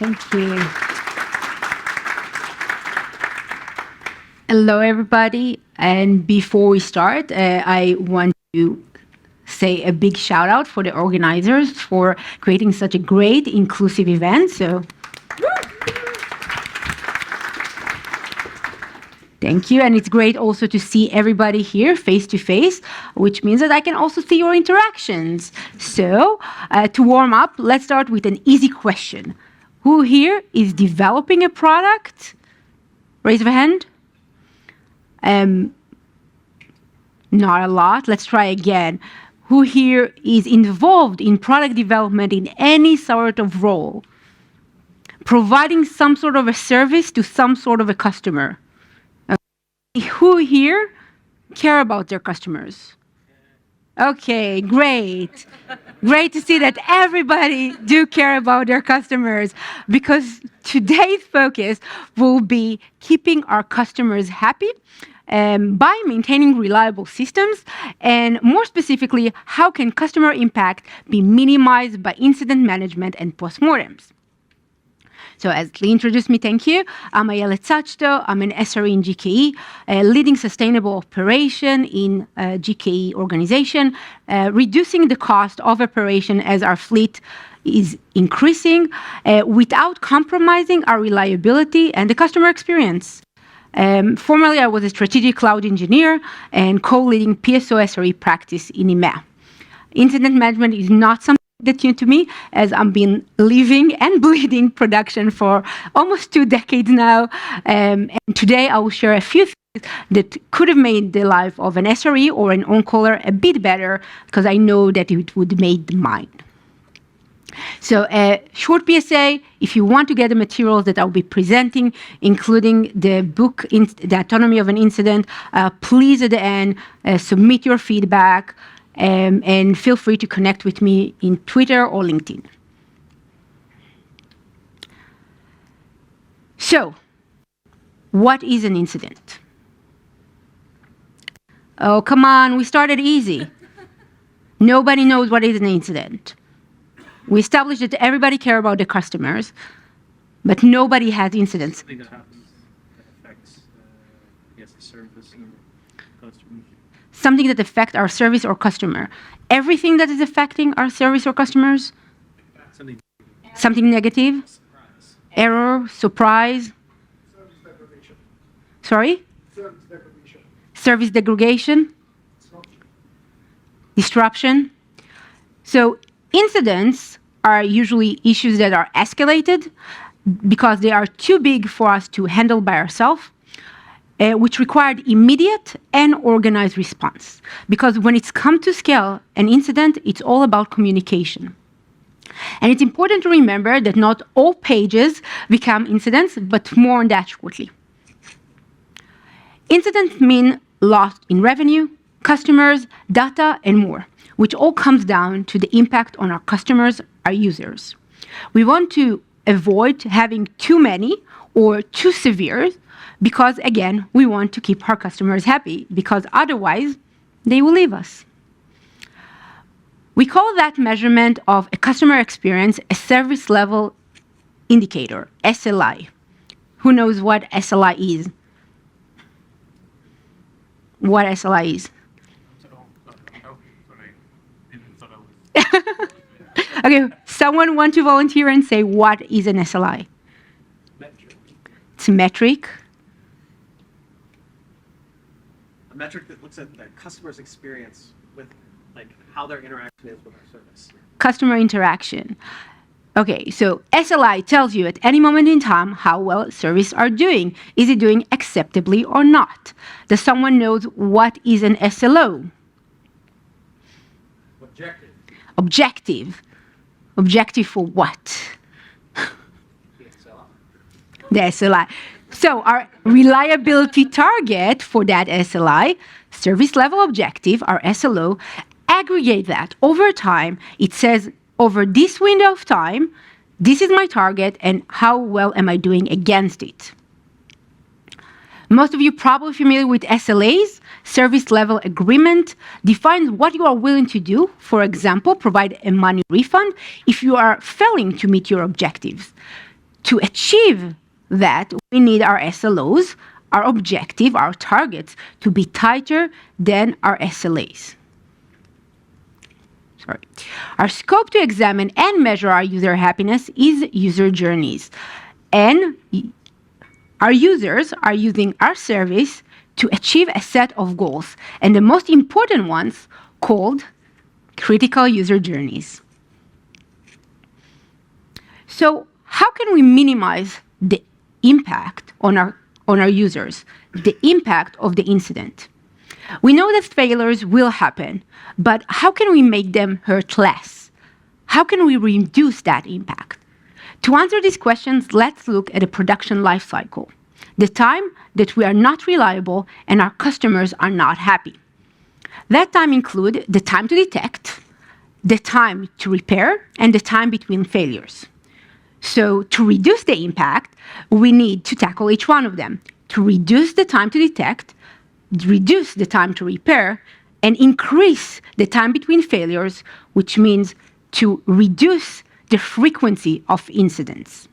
Thank you. Hello, everybody. And before we start, I want to say a big shout out for the organizers for creating such a great inclusive event. So thank you. And it's great also to see everybody here face to face, which means that I can also see your interactions. So to warm up, let's start with an easy question. Who here is developing a product? Raise your hand. Not a lot. Let's try again. Who here is involved in product development in any sort of role? Providing some sort of a service to some sort of a customer. Okay. Who here care about their customers? Okay, great. Great to see that everybody do care about their customers, because today's focus will be keeping our customers happy by maintaining reliable systems, and more specifically, how can customer impact be minimized by incident management and postmortems. So as Lee introduced me, thank you. I'm Ayelet Sachto. I'm an SRE in GKE, leading sustainable operation in GKE organization, reducing the cost of operation as our fleet is increasing without compromising our reliability and the customer experience. Formerly, I was a strategic cloud engineer and co-leading PSO SRE practice in EMEA. Incident management is not something that's new to me, as I've been living and bleeding production for almost 2 decades now. And today I will share a few things that could have made the life of an SRE or an on-caller a bit better, because I know that it would make mine. So a short PSA, if you want to get the materials that I'll be presenting, including the book, The Autonomy of an Incident, please at the end submit your feedback and feel free to connect with me in Twitter or LinkedIn. So, what is an incident? Oh, come on, we started easy. Nobody knows what is an incident. We established that everybody cares about the customers, but nobody has incidents. Something that happens that affects the service and customers. Something that affects our service or customer. Everything that is affecting our service or customers? Something negative? Surprise. Error, surprise? Service degradation. Sorry? Service degradation. Service degradation? Disruption? So incidents are usually issues that are escalated because they are too big for us to handle by ourselves, which required immediate and organized response. Because when it's come to scale an incident, it's all about communication. And it's important to remember that not all pages become incidents, but more on that shortly. Incidents mean loss in revenue, customers, data, and more, which all comes down to the impact on our customers, our users. We want to avoid having too many or too severe, because again, we want to keep our customers happy, because otherwise they will leave us. We call that measurement of a customer experience a service level indicator, SLI. Who knows what SLI is? What SLI is? Okay, someone want to volunteer and say what is an SLI? Metric. It's a metric. A metric that looks at the customer's experience with, like, how their interaction is with our service. Customer interaction. Okay, so SLI tells you at any moment in time how well service are doing. Is it doing acceptably or not? Does someone knows what is an SLO? Objective. Objective. Objective for what? The SLI. So our reliability target for that SLI, service level objective, our SLO, aggregate that over time. It says over this window of time, this is my target and how well am I doing against it. Most of you probably familiar with SLAs, service level agreement, defines what you are willing to do. For example, provide a money refund if you are failing to meet your objectives. to achieve that, we need our SLOs, our objective, our targets, to be tighter than our SLAs. Sorry. Our scope to examine and measure our user happiness is user journeys. And our users are using our service to achieve a set of goals, and the most important ones called critical user journeys. So how can we minimize the impact on our users, the impact of the incident? We know that failures will happen, but how can we make them hurt less? How can we reduce that impact? To answer these questions, let's look at a production lifecycle, the time that we are not reliable and our customers are not happy. That time includes the time to detect, the time to repair, and the time between failures. So to reduce the impact, we need to tackle each one of them. To reduce the time to detect, reduce the time to repair, and increase the time between failures, which means to reduce the frequency of incidents.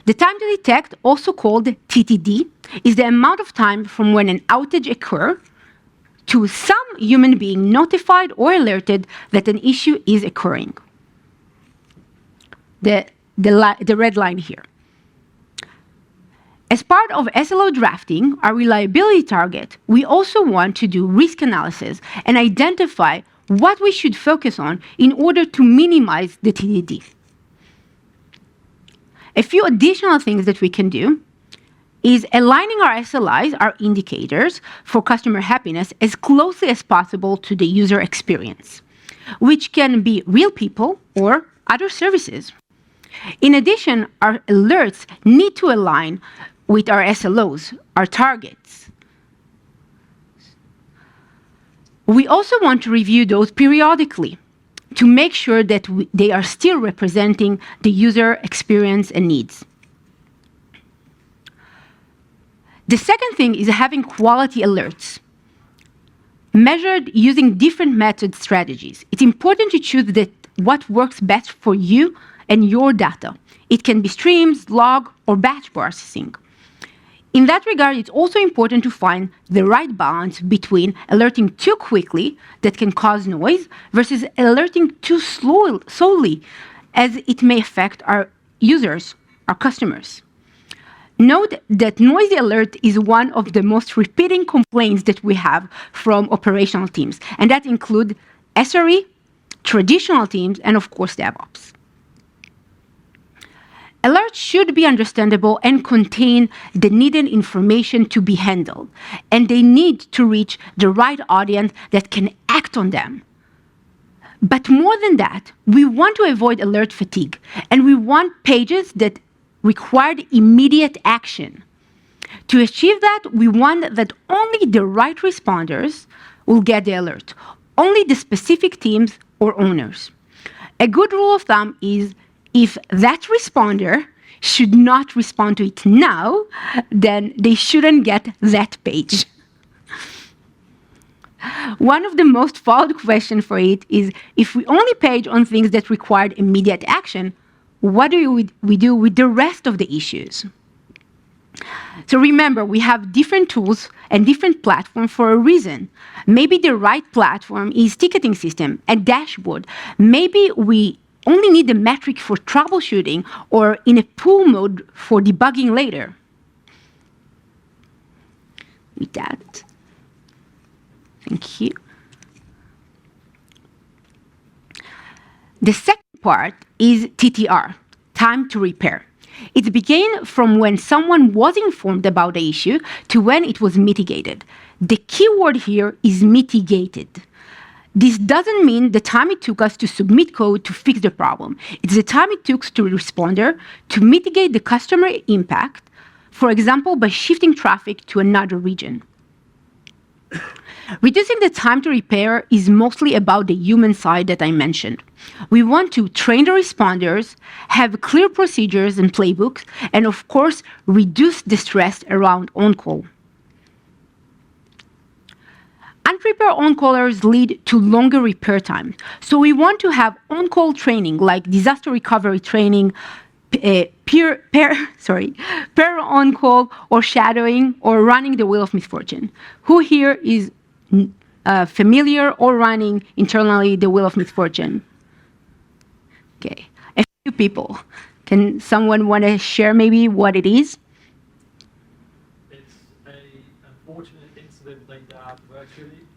The time to detect, also called TTD, is the amount of time from when an outage occurs to some human being notified or alerted that an issue is occurring. The red line here. As part of SLO drafting, our reliability target, we also want to do risk analysis and identify what we should focus on in order to minimize the TDD. A few additional things that we can do is aligning our SLIs, our indicators for customer happiness, as closely as possible to the user experience, which can be real people or other services. In addition, our alerts need to align with our SLOs, our targets. We also want to review those periodically to make sure that they are still representing the user experience and needs. The second thing is having quality alerts measured using different method strategies. It's important to choose what works best for you and your data. It can be streams, log, or batch processing. In that regard, it's also important to find the right balance between alerting too quickly, that can cause noise, versus alerting too slowly, as it may affect our users, our customers. Note that noisy alert is one of the most repeating complaints that we have from operational teams, and that include SRE, traditional teams, and of course DevOps. Alerts should be understandable and contain the needed information to be handled, and they need to reach the right audience that can act on them. But more than that, we want to avoid alert fatigue, and we want pages that require immediate action. To achieve that, we want that only the right responders will get the alert, only the specific teams or owners. A good rule of thumb is if that responder should not respond to it now, then they shouldn't get that page. One of the most followed questions for it is, if we only page on things that required immediate action, what do we do with the rest of the issues? So remember, we have different tools and different platforms for a reason. Maybe the right platform is ticketing system, a dashboard. Maybe we only need the metric for troubleshooting or in a pull mode for debugging later. With that, thank you. The second part is TTR, time to repair. It began from when someone was informed about the issue to when it was mitigated. The key word here is mitigated. This doesn't mean the time it took us to submit code to fix the problem. It's the time it took to the responder to mitigate the customer impact, for example, by shifting traffic to another region. Reducing the time to repair is mostly about the human side that I mentioned. We want to train the responders, have clear procedures and playbooks, and of course, reduce the stress around on-call. Unprepared on-callers lead to longer repair time. So we want to have on-call training like disaster recovery training, pair on-call or shadowing or running the wheel of misfortune. Who here is familiar or running internally the wheel of misfortune? Okay, a few people. Can someone want to share maybe what it is? It's a unfortunate incident laid out virtually,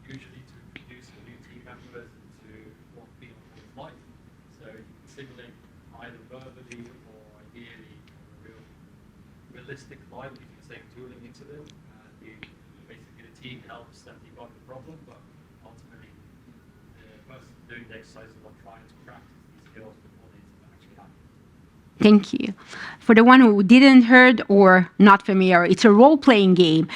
usually to introduce the new team members to what being on like. So you can simulate either verbally or ideally a realistic live using the same tooling incident. Basically the team helps them debug the problem, but ultimately the person doing the exercises are trying to practice these skills before the incident actually happens. Thank you. For the one who didn't heard or not familiar, it's a role-playing game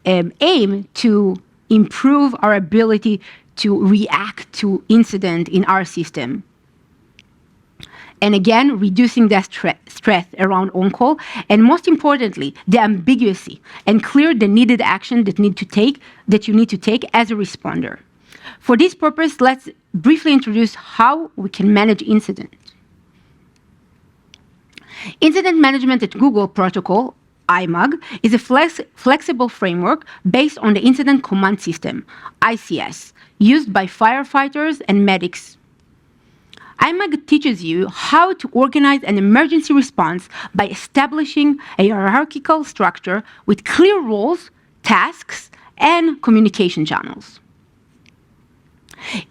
aimed to improve our ability to react to incident in our system. And again, reducing that stress around on-call, and most importantly, the ambiguity and clear the needed action that you need to take as a responder. For this purpose, let's briefly introduce how we can manage incidents. Incident management at Google protocol, IMAG, is a flexible framework based on the Incident Command System, ICS, used by firefighters and medics. IMAG teaches you how to organize an emergency response by establishing a hierarchical structure with clear roles, tasks, and communication channels.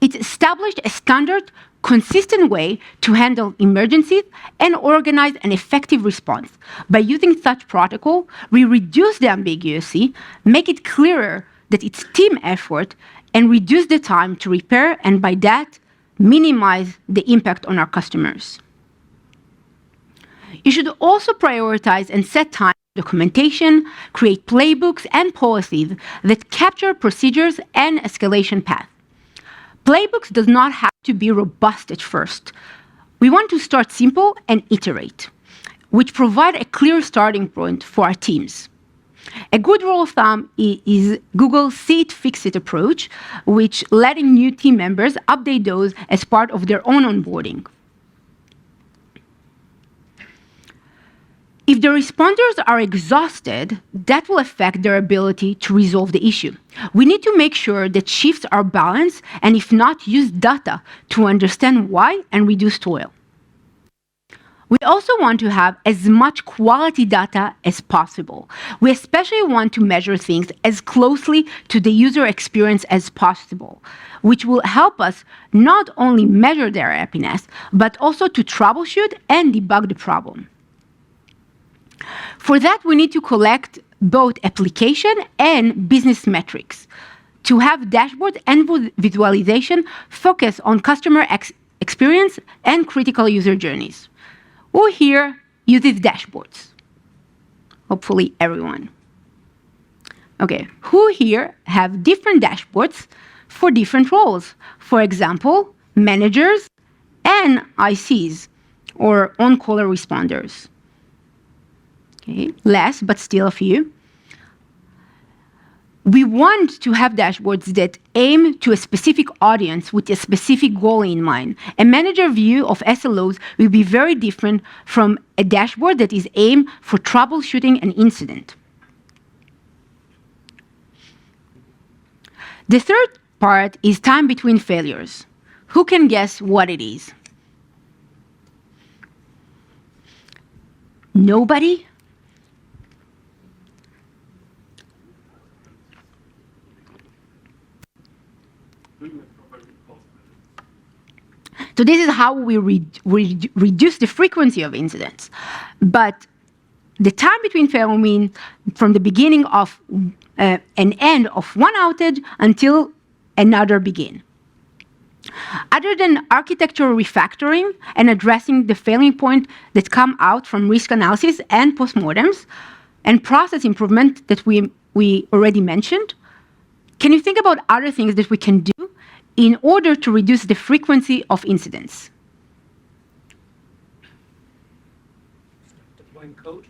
It established a standard, consistent way to handle emergencies and organize an effective response. By using such protocol, we reduce the ambiguity, make it clearer that it's team effort, and reduce the time to repair, and by that, minimize the impact on our customers. You should also prioritize and set time for documentation, create playbooks and policies that capture procedures and escalation paths. Playbooks does not have to be robust at first. We want to start simple and iterate, which provide a clear starting point for our teams. A good rule of thumb is Google's see it, fix it approach, which letting new team members update those as part of their own onboarding. If the responders are exhausted, that will affect their ability to resolve the issue. We need to make sure that shifts are balanced, and if not, use data to understand why and reduce toil. We also want to have as much quality data as possible. We especially want to measure things as closely to the user experience as possible, which will help us not only measure their happiness, but also to troubleshoot and debug the problem. For that, we need to collect both application and business metrics to have dashboards and visualization focus on customer experience and critical user journeys. Who here uses dashboards? Hopefully everyone. Okay, who here have different dashboards for different roles? For example, managers and ICs, or on-caller responders. Okay, less, but still a few. We want to have dashboards that aim to a specific audience with a specific goal in mind. A manager view of SLOs will be very different from a dashboard that is aimed for troubleshooting an incident. The third part is time between failures. Who can guess what it is? Nobody? So this is how we reduce the frequency of incidents. But the time between failure means from the beginning of an end of one outage until another begin. Other than architectural refactoring and addressing the failing point that come out from risk analysis and postmortems and process improvement that we already mentioned, can you think about other things that we can do in order to reduce the frequency of incidents? Deploying code?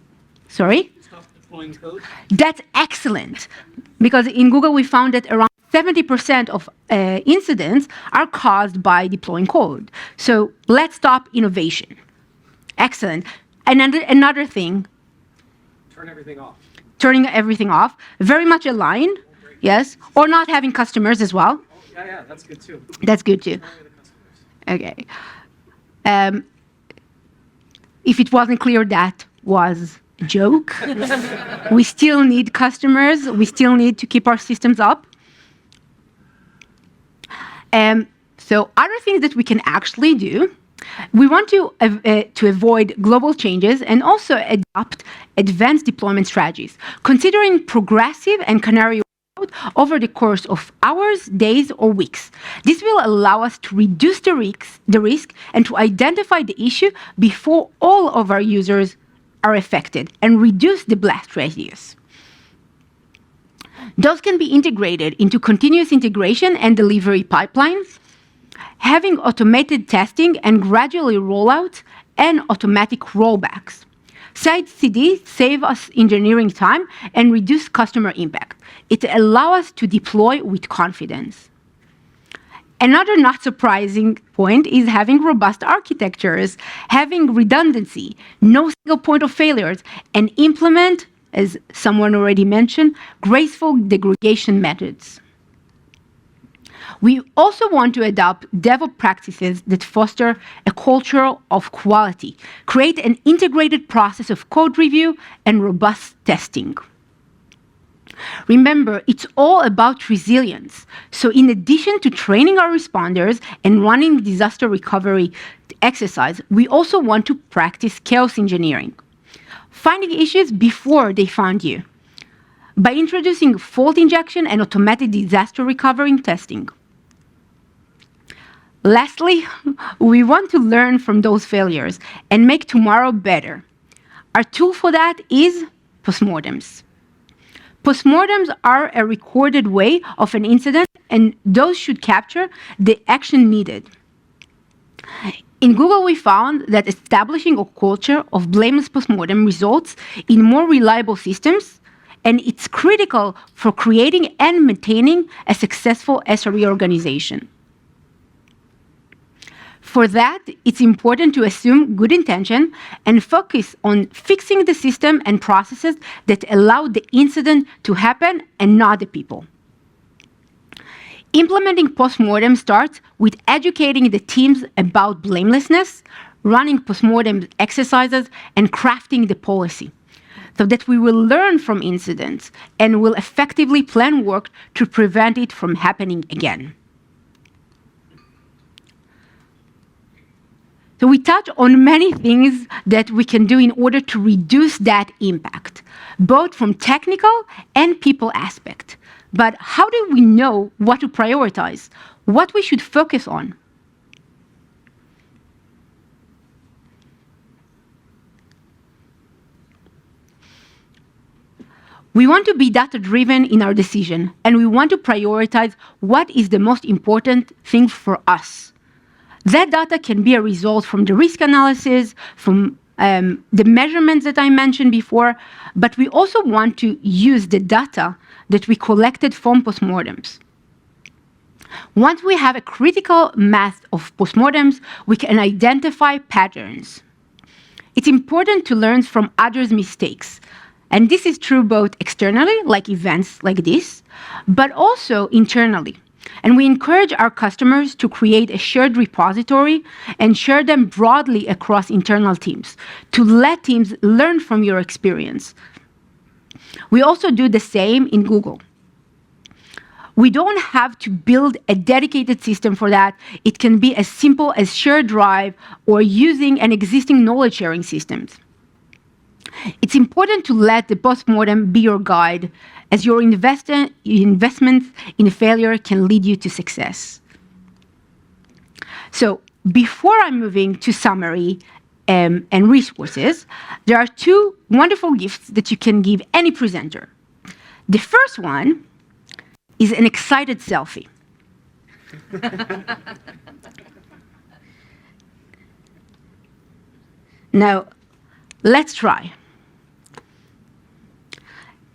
Sorry? Stop deploying code? That's excellent. Because in Google, we found that around 70% of incidents are caused by deploying code. So let's stop innovation. Excellent. Another thing, Turn everything off. turning everything off, very much aligned, yes, or not having customers as well. Oh, yeah, that's good too. That's good too. Turn away the customers. Okay. If it wasn't clear, that was a joke. We still need customers. We still need to keep our systems up. So other things that we can actually do, we want to avoid global changes and also adopt advanced deployment strategies, considering progressive and canary over the course of hours, days, or weeks. This will allow us to reduce the risk and to identify the issue before all of our users are affected and reduce the blast radius. Those can be integrated into continuous integration and delivery pipelines, having automated testing and gradually rollouts and automatic rollbacks. CI/CD save us engineering time and reduce customer impact. It allows us to deploy with confidence. Another not surprising point is having robust architectures, having redundancy, no single point of failures, and implement, as someone already mentioned, graceful degradation methods. We also want to adopt DevOps practices that foster a culture of quality, create an integrated process of code review and robust testing. Remember, it's all about resilience. So in addition to training our responders and running disaster recovery exercise, we also want to practice chaos engineering, finding issues before they find you, by introducing fault injection and automatic disaster recovery testing. Lastly, we want to learn from those failures and make tomorrow better. Our tool for that is postmortems. Postmortems are a recorded way of an incident, and those should capture the action needed. In Google, we found that establishing a culture of blameless postmortem results in more reliable systems, and it's critical for creating and maintaining a successful SRE organization. For that, it's important to assume good intention and focus on fixing the system and processes that allow the incident to happen and not the people. Implementing postmortem starts with educating the teams about blamelessness, running postmortem exercises, and crafting the policy, so that we will learn from incidents and will effectively plan work to prevent it from happening again. So we touch on many things that we can do in order to reduce that impact, both from technical and people aspect. But how do we know what to prioritize, what we should focus on? We want to be data-driven in our decision, and we want to prioritize what is the most important thing for us. That data can be a result from the risk analysis, from the measurements that I mentioned before, but we also want to use the data that we collected from postmortems. Once we have a critical mass of postmortems, we can identify patterns. It's important to learn from others' mistakes. And this is true both externally, like events like this, but also internally. And we encourage our customers to create a shared repository and share them broadly across internal teams to let teams learn from your experience. We also do the same in Google. We don't have to build a dedicated system for that. It can be as simple as shared drive or using an existing knowledge sharing systems. It's important to let the postmortem be your guide, as your investments in failure can lead you to success. So before I'm moving to summary and resources, there are two wonderful gifts that you can give any presenter. The first one is an excited selfie. Now, let's try.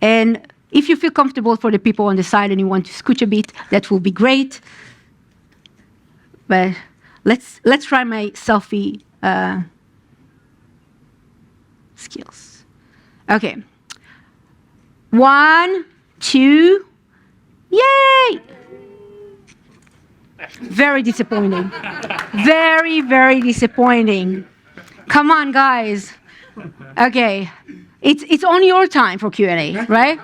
And If you feel comfortable for the people on the side and you want to scooch a bit, that will be great. But let's try my selfie skills. Okay. 1, 2, yay! Very disappointing. Very, very disappointing. Come on, guys. Okay. It's on your time for Q&A, right?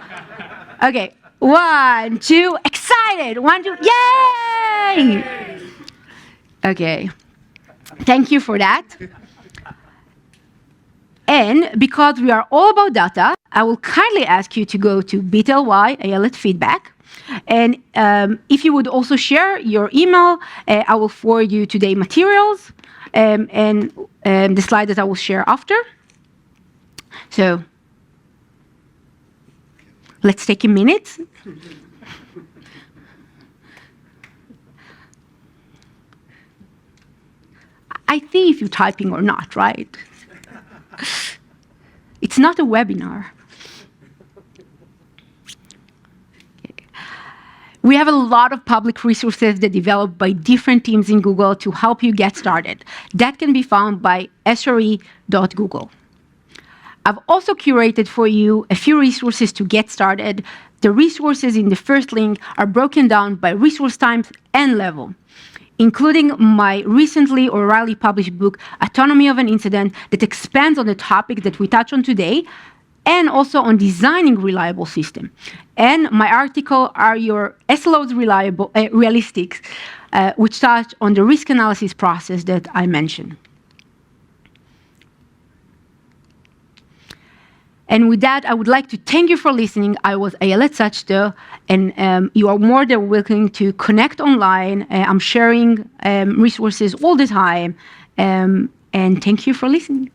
Okay. 1, 2, excited. 1, 2, yay! Okay. Thank you for that. And because we are all about data, I will kindly ask you to go to bit.ly Ayelet feedback. And if you would also share your email, I will forward you today materials and the slide that I will share after. So let's take a minute. I see if you're typing or not, right? It's not a webinar. Okay. We have a lot of public resources that developed by different teams in Google to help you get started. That can be found by SRE.google. I've also curated for you a few resources to get started. The resources in the first link are broken down by resource type and level, including my recently orally published book, Autonomy of an Incident, that expands on the topic that we touched on today, and also on designing reliable system. And my article, Are Your SLOs Realistic, which touch on the risk analysis process that I mentioned. And with that, I would like to thank you for listening. I was Ayelet Sachto, and you are more than welcome to connect online. I'm sharing resources all the time, and thank you for listening.